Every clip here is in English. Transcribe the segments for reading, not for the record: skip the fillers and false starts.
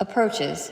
approaches.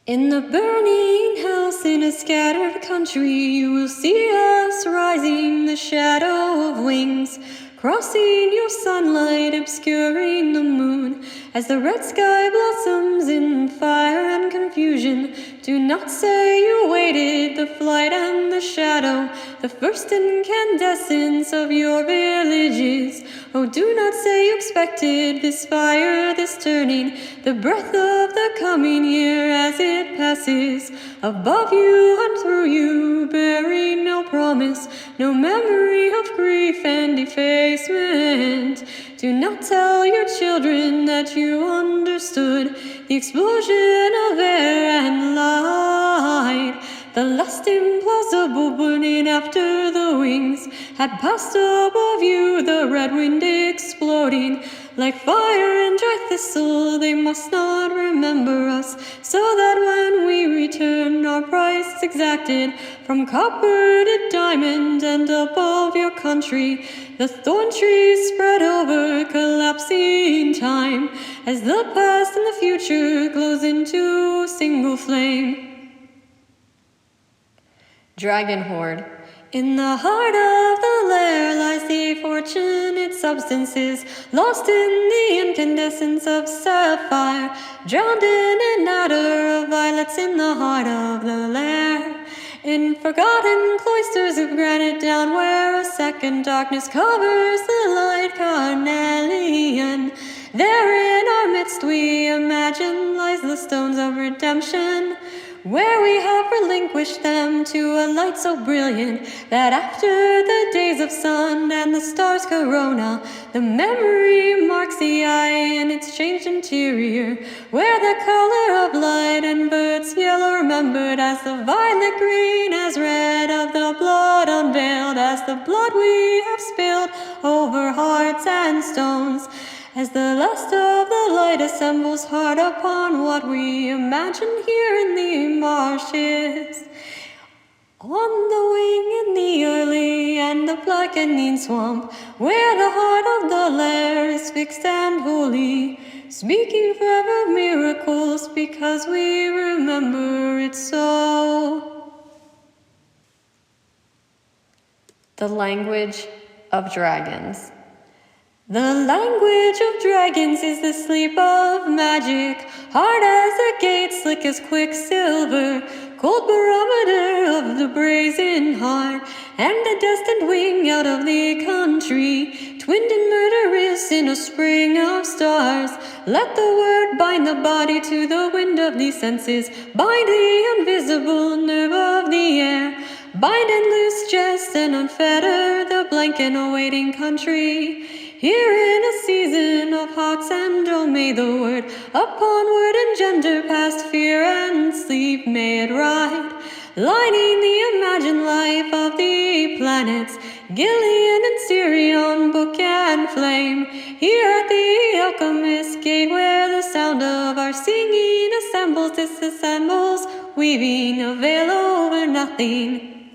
In the burning house in a scattered country, you will see us rising, the shadow of wings, crossing your sunlight, obscuring the moon, as the red sky blossoms in fire and confusion. Do not say you waited the flight and the shadow, the first incandescence of your villages. Oh, do not say you expected this fire, this turning, the breath of the coming year as it passes above you and through you, bearing no promise, no memory of grief and effacement. Do not tell your children that you understood the explosion of air and light, the last implausible burning after the wings had passed above you, the red wind exploding like fire and dry thistle. They must not remember us, so that when we return, our price is exacted from copper to diamond. And above your country, the thorn trees spread over collapsing time, as the past and the future glows into a single flame. Dragon Horde. In the heart of the lair lies the fortunate substances, lost in the incandescence of sapphire, drowned in an adder of violets in the heart of the lair. In forgotten cloisters of granite, down where a second darkness covers the light carnelian, there in our midst we imagine lies the stones of redemption, where we have relinquished them to a light so brilliant that after the days of sun and the stars' corona, the memory marks the eye in its changed interior, where the color of light inverts yellow remembered as the violet green, as red of the blood unveiled as the blood we have spilled over hearts and stones, as the last of the light assembles hard upon what we imagine here in the marshes. On the wing in the early and the blackening swamp, where the heart of the lair is fixed and holy, speaking forever miracles because we remember it so. The language of dragons. The language of dragons is the sleep of magic, hard as a gate, slick as quicksilver, cold barometer of the brazen heart, and a destined wing out of the country, twinned and murderous in a spring of stars. Let the word bind the body to the wind of the senses, bind the invisible nerve of the air, bind and loose jest and unfetter the blank and awaiting country. Here in a season of hawks and oh, may the word upon word engender past fear and sleep, may it ride, lining the imagined life of the planets, Gilead and Sirion, book and flame. Here at the alchemist gate, where the sound of our singing assembles, disassembles, weaving a veil over nothing.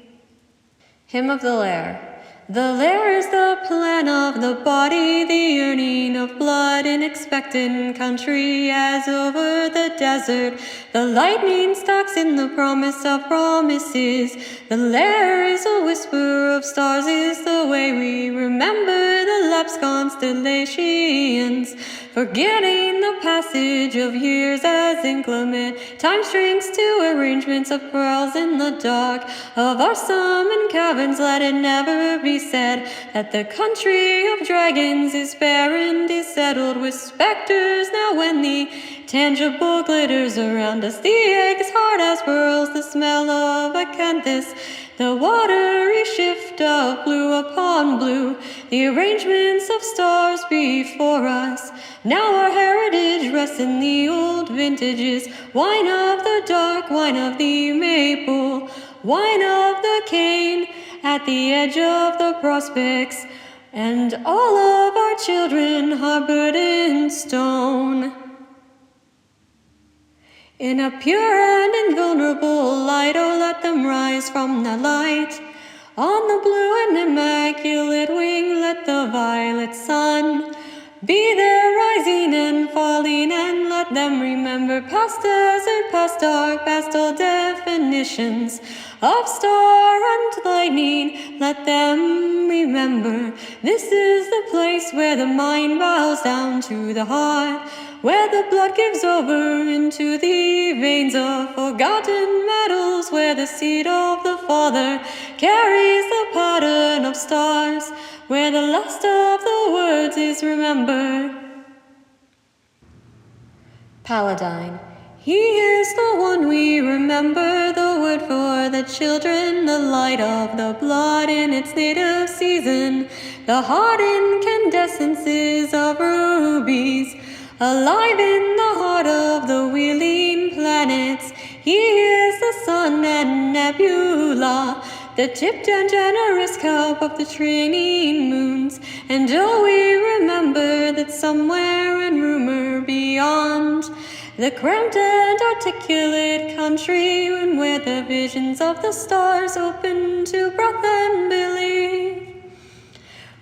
Hymn of the Lair. The lair is the plan of the body, the yearning of blood in expectant country, as over the desert the lightning stalks in the promise of promises. The lair is a whisper of stars, is the way we remember the lapsed constellations, forgetting the passage of years as inclement time strings to arrangements of pearls in the dark of our summoned caverns. Let it never be said that the country of dragons is barren, desettled with specters. Now when the tangible glitters around us, the egg is hard as pearls, the smell of acanthus, the watery shift of blue upon blue, the arrangements of stars before us. Now our heritage rests in the old vintages, wine of the dark, wine of the maple, wine of the cane, at the edge of the prospects, and all of our children harbored in stone. In a pure and invulnerable light, oh, let them rise from the light. On the blue and immaculate wing, let the violet sun Be there rising and falling, and let them remember past desert, past dark, past all definitions of star and lightning. Let them remember this is the place where the mind bows down to the heart, where the blood gives over into the veins of forgotten metals, where the seed of the Father carries the pattern of stars, where the last of the words is remembered. Paladine. He is the one we remember, the word for the children, the light of the blood in its native season, the heart incandescences of rubies, alive in the heart of the wheeling planets. He is the sun and nebula, the tipped and generous cup of the training moons. And oh, we remember that somewhere in rumor beyond the cramped and articulate country, where the visions of the stars open to breath and belief,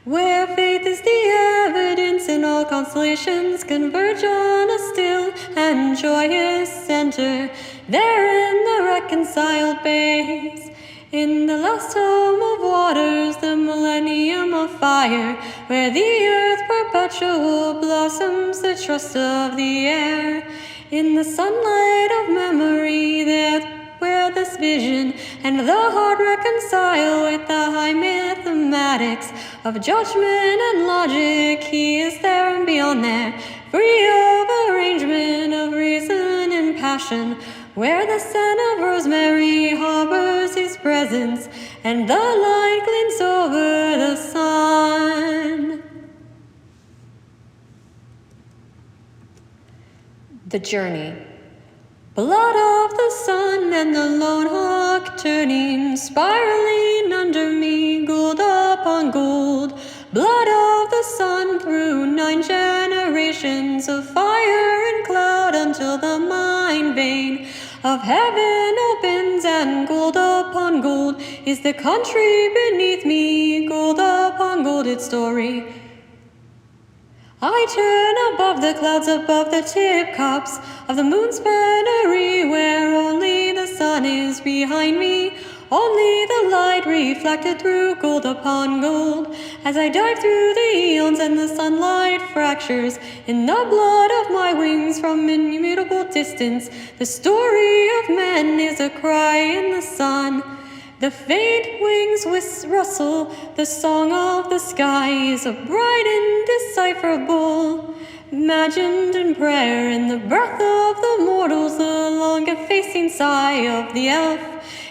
where faith is the evidence and all constellations converge on a still and joyous center, there in the reconciled base, in the last home of waters, the millennium of fire, where the earth perpetual blossoms the trust of the air, in the sunlight of memory, there where this vision and the heart reconcile with the high mathematics of judgment and logic. He is there and beyond there, free of arrangement of reason and passion, where the scent of rosemary harbors his presence, and the light glints over the sun. The journey. Blood of the sun and the lone hawk turning, spiraling under me, gold upon gold. Blood of the sun through 9 generations of fire and cloud, until the mind vein of heaven opens, and gold upon gold is the country beneath me, gold upon gold its story. I turn above the clouds, above the tip cups of the moon's penury, where only the sun is behind me, only the light reflected through gold upon gold, as I dive through the eons and the sunlight fractures in the blood of my wings from immutable distance. The story of men is a cry in the sun. The faint wings rustle, the song of the sky is a bright indecipherable, imagined in prayer, in the breath of the mortals, the long-effacing sigh of the elf,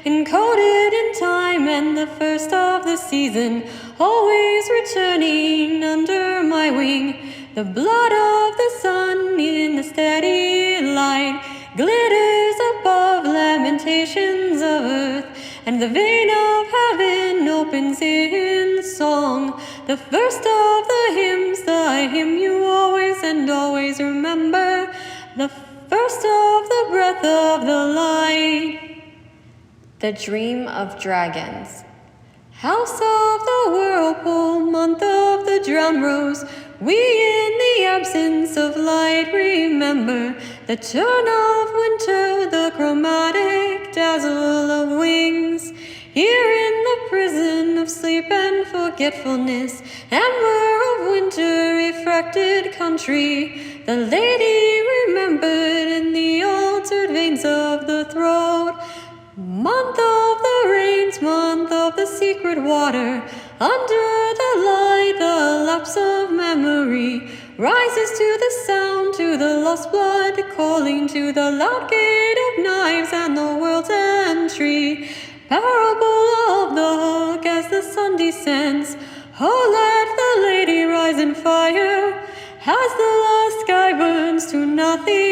encoded in time and the first of the season, always returning under my wing. The blood of the sun in the steady light glitters above lamentations of earth, and the vein of heaven opens in song, the first of the hymns, the hymn you always and always remember, the first of the breath of the light. The Dream of Dragons. House of the whirlpool, month of the drowned rose, we in the absence of light remember the turn of winter, the chromatic dazzle of wings. Here in the prison of sleep and forgetfulness, amber of winter refracted country, the lady remembered in the altered veins of the throat. Month of the rains, month of the secret water, under the light, the lapse of memory rises to the sound, to the lost blood calling, to the loud gate of knives and the world's entry. Parable of the hawk as the sun descends, oh, let the lady rise in fire, as the last sky burns to nothing.